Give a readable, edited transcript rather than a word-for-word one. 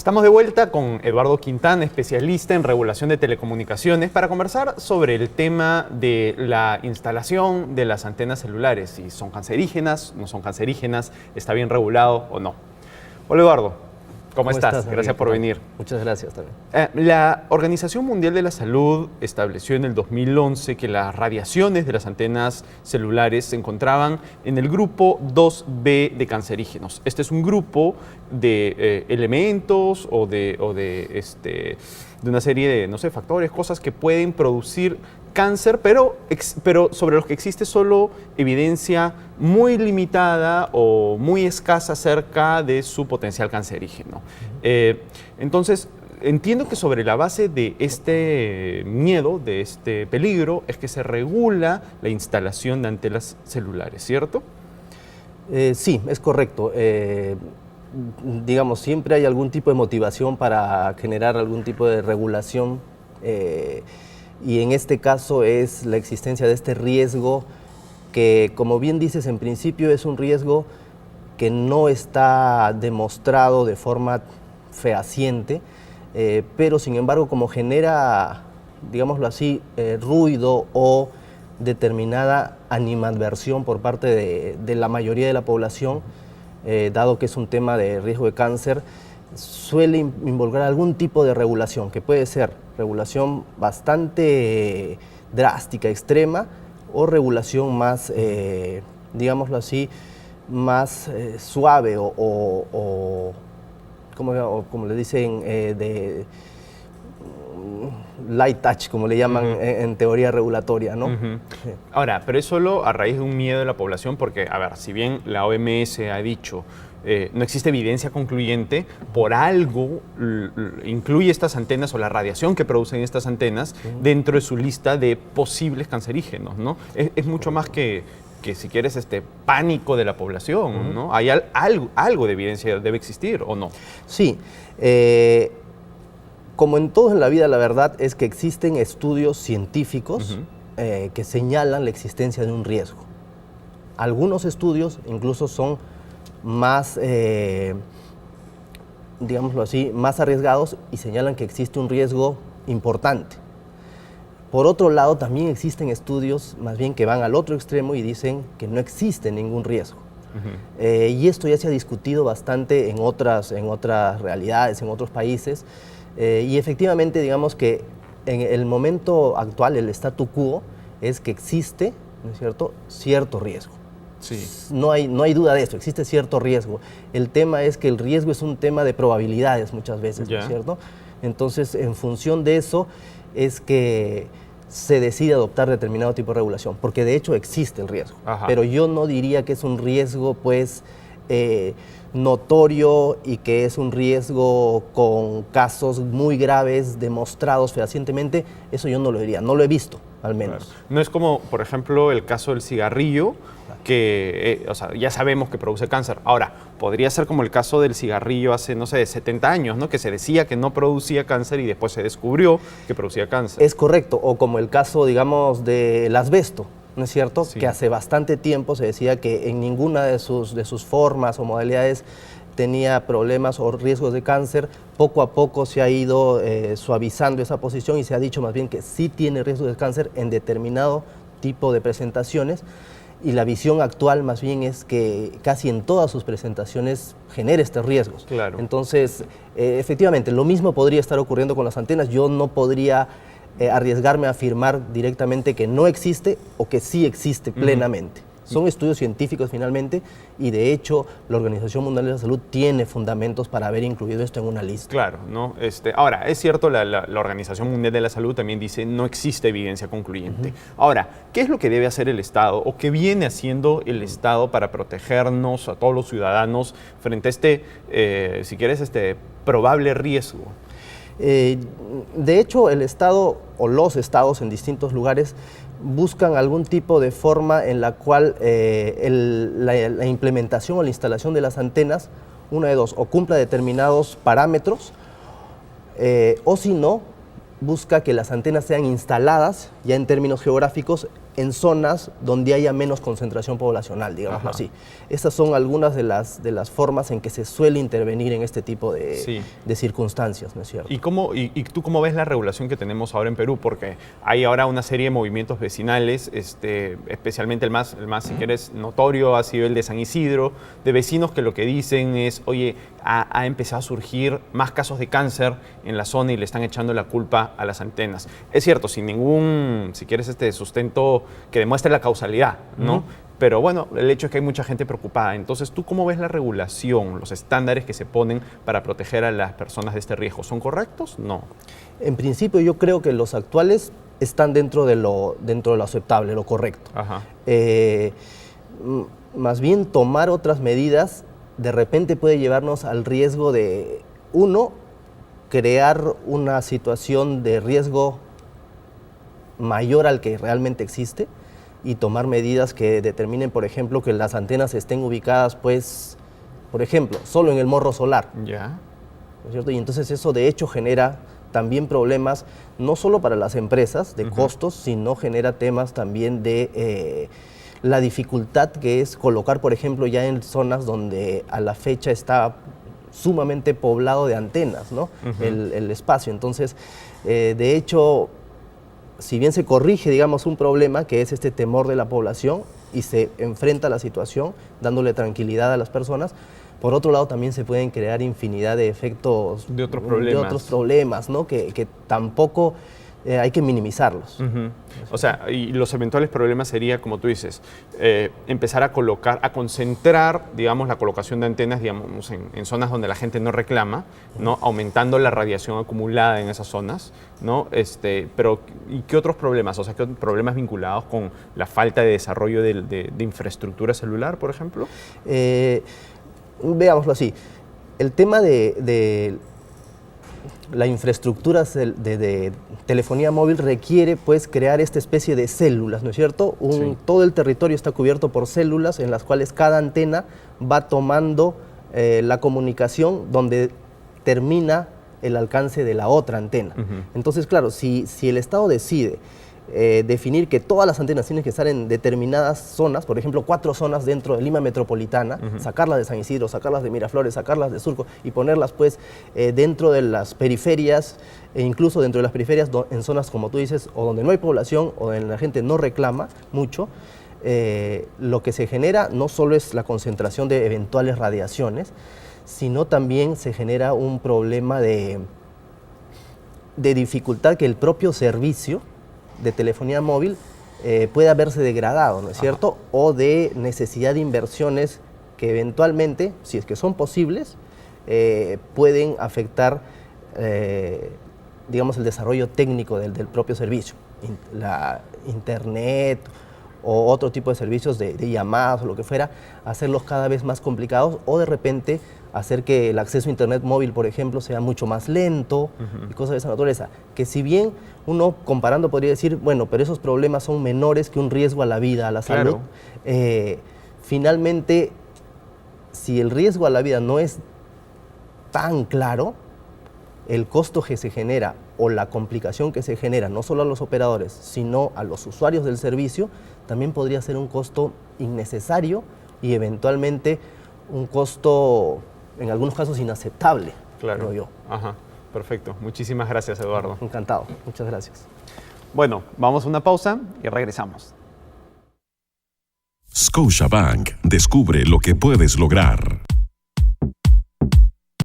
Estamos de vuelta con Eduardo Quintana, especialista en regulación de telecomunicaciones, para conversar sobre el tema de la instalación de las antenas celulares, si son cancerígenas, no son cancerígenas, está bien regulado o no. Hola Eduardo. ¿Cómo estás? Gracias por venir. Muchas gracias también. La Organización Mundial de la Salud estableció en el 2011 que las radiaciones de las antenas celulares se encontraban en el grupo 2B de cancerígenos. Este es un grupo de elementos o de una serie de, no sé, factores, cosas que pueden producir cáncer, pero sobre los que existe solo evidencia muy limitada o muy escasa acerca de su potencial cancerígeno. Entonces, entiendo que sobre la base de este miedo, de este peligro, es que se regula la instalación de antenas celulares, ¿cierto? Sí, es correcto. Digamos, siempre hay algún tipo de motivación para generar algún tipo de regulación y en este caso es la existencia de este riesgo que, como bien dices, en principio es un riesgo que no está demostrado de forma fehaciente, pero sin embargo como genera, digámoslo así, ruido o determinada animadversión por parte de la mayoría de la población, dado que es un tema de riesgo de cáncer, suele involucrar algún tipo de regulación, que puede ser regulación bastante drástica, extrema, o regulación más, digámoslo así, más suave o como le dicen, de light touch, como le llaman en teoría regulatoria, ¿no? Sí. Ahora, pero es solo a raíz de un miedo de la población, porque, a ver, si bien la OMS ha dicho no existe evidencia concluyente, por algo incluye estas antenas o la radiación que producen estas antenas dentro de su lista de posibles cancerígenos, ¿no? Es mucho más que si quieres pánico de la población, ¿no? Hay algo de evidencia debe existir, ¿o no? Sí. Como en todo en la vida, la verdad es que existen estudios científicos que señalan la existencia de un riesgo. Algunos estudios incluso son más, digámoslo así, más arriesgados y señalan que existe un riesgo importante. Por otro lado, también existen estudios más bien que van al otro extremo y dicen que no existe ningún riesgo. Y esto ya se ha discutido bastante en otras realidades, en otros países. Y efectivamente, digamos que en el momento actual, el statu quo es que existe, ¿no es cierto?, cierto riesgo. Sí. No hay duda de esto, existe cierto riesgo. El tema es que el riesgo es un tema de probabilidades muchas veces, ¿no es cierto? Entonces, en función de eso es que se decide adoptar determinado tipo de regulación, porque de hecho existe el riesgo. Pero yo no diría que es un riesgo, pues, notorio y que es un riesgo con casos muy graves demostrados fehacientemente. Eso yo no lo diría, no lo he visto, al menos. Claro. No es como, por ejemplo, el caso del cigarrillo, que o sea, ya sabemos que produce cáncer. Ahora, podría ser como el caso del cigarrillo hace, no sé, 70 años, ¿no? Que se decía que no producía cáncer y después se descubrió que producía cáncer. Es correcto, o como el caso, digamos, del asbesto, ¿no es cierto? Sí. Que hace bastante tiempo se decía que en ninguna de sus formas o modalidades tenía problemas o riesgos de cáncer. Poco a poco se ha ido suavizando esa posición y se ha dicho más bien que sí tiene riesgo de cáncer en determinado tipo de presentaciones. Y la visión actual más bien es que casi en todas sus presentaciones genera estos riesgos. Claro. Entonces, efectivamente, lo mismo podría estar ocurriendo con las antenas. Yo no podría arriesgarme a afirmar directamente que no existe o que sí existe plenamente. Son estudios científicos finalmente y de hecho la Organización Mundial de la Salud tiene fundamentos para haber incluido esto en una lista. Claro, ¿no? Ahora, es cierto, la Organización Mundial de la Salud también dice no existe evidencia concluyente. Ahora, ¿qué es lo que debe hacer el Estado o qué viene haciendo el Estado para protegernos a todos los ciudadanos frente a si quieres, probable riesgo? De hecho, el Estado o los estados en distintos lugares buscan algún tipo de forma en la cual la implementación o la instalación de las antenas, una de dos, o cumpla determinados parámetros, o si no, busca que las antenas sean instaladas ya en términos geográficos en zonas donde haya menos concentración poblacional, digámoslo Ajá. así. Estas son algunas de las formas en que se suele intervenir en este tipo Sí. de circunstancias, ¿no es cierto? ¿Y tú cómo ves la regulación que tenemos ahora en Perú? Porque hay ahora una serie de movimientos vecinales, especialmente el más, si quieres, notorio ha sido el de San Isidro, de vecinos que lo que dicen es, oye, ha empezado a surgir más casos de cáncer en la zona y le están echando la culpa a las antenas. Es cierto, sin ningún, si quieres, sustento que demuestre la causalidad, ¿no? Ujú. Pero bueno, el hecho es que hay mucha gente preocupada. Entonces, ¿tú cómo ves la regulación, los estándares que se ponen para proteger a las personas de este riesgo? ¿Son correctos? No. En principio yo creo que los actuales están dentro de lo aceptable, lo correcto. Ajá. Más bien tomar otras medidas de repente puede llevarnos al riesgo de, uno, crear una situación de riesgo mayor al que realmente existe y tomar medidas que determinen, por ejemplo, que las antenas estén ubicadas, pues, por ejemplo, solo en el morro solar, Ya. ¿no es cierto? Y entonces eso de hecho genera también problemas, no solo para las empresas de costos, sino genera temas también de la dificultad que es colocar, por ejemplo, ya en zonas donde a la fecha está sumamente poblado de antenas, ¿no? El espacio. Entonces, de hecho, si bien se corrige, digamos, un problema que es este temor de la población y se enfrenta a la situación dándole tranquilidad a las personas, por otro lado también se pueden crear infinidad de efectos De otros problemas. ¿no? que tampoco hay que minimizarlos. O sea, y los eventuales problemas sería, como tú dices, empezar a colocar, a concentrar, digamos, la colocación de antenas, digamos, en zonas donde la gente no reclama, ¿no? Aumentando la radiación acumulada en esas zonas, ¿no? Pero, ¿y qué otros problemas? O sea, ¿qué otros problemas vinculados con la falta de desarrollo de infraestructura celular, por ejemplo? Veámoslo así, el tema de la infraestructura de telefonía móvil requiere pues crear esta especie de células, ¿no es cierto? Sí. Todo el territorio está cubierto por células en las cuales cada antena va tomando la comunicación donde termina el alcance de la otra antena. Entonces, claro, si el Estado decide definir que todas las antenas tienen que estar en determinadas zonas, por ejemplo, 4 zonas dentro de Lima metropolitana, sacarlas de San Isidro, sacarlas de Miraflores, sacarlas de Surco y ponerlas pues dentro de las periferias e incluso dentro de las periferias en zonas como tú dices, o donde no hay población o donde la gente no reclama mucho, lo que se genera no solo es la concentración de eventuales radiaciones, sino también se genera un problema de dificultad que el propio servicio de telefonía móvil pueda verse degradado, ¿no es cierto? O de necesidad de inversiones que eventualmente, si es que son posibles, pueden afectar, digamos, el desarrollo técnico del propio servicio. La internet o otro tipo de servicios de llamadas o lo que fuera, hacerlos cada vez más complicados o de repente hacer que el acceso a internet móvil, por ejemplo, sea mucho más lento y cosas de esa naturaleza. Que si bien uno comparando podría decir, bueno, pero esos problemas son menores que un riesgo a la vida, a la salud, finalmente, si el riesgo a la vida no es tan claro, el costo que se genera o la complicación que se genera, no solo a los operadores, sino a los usuarios del servicio, también podría ser un costo innecesario y eventualmente un costo, en algunos casos, inaceptable, creo yo. Ajá, perfecto. Muchísimas gracias, Eduardo. Encantado, muchas gracias. Bueno, vamos a una pausa y regresamos. Scotiabank, descubre lo que puedes lograr.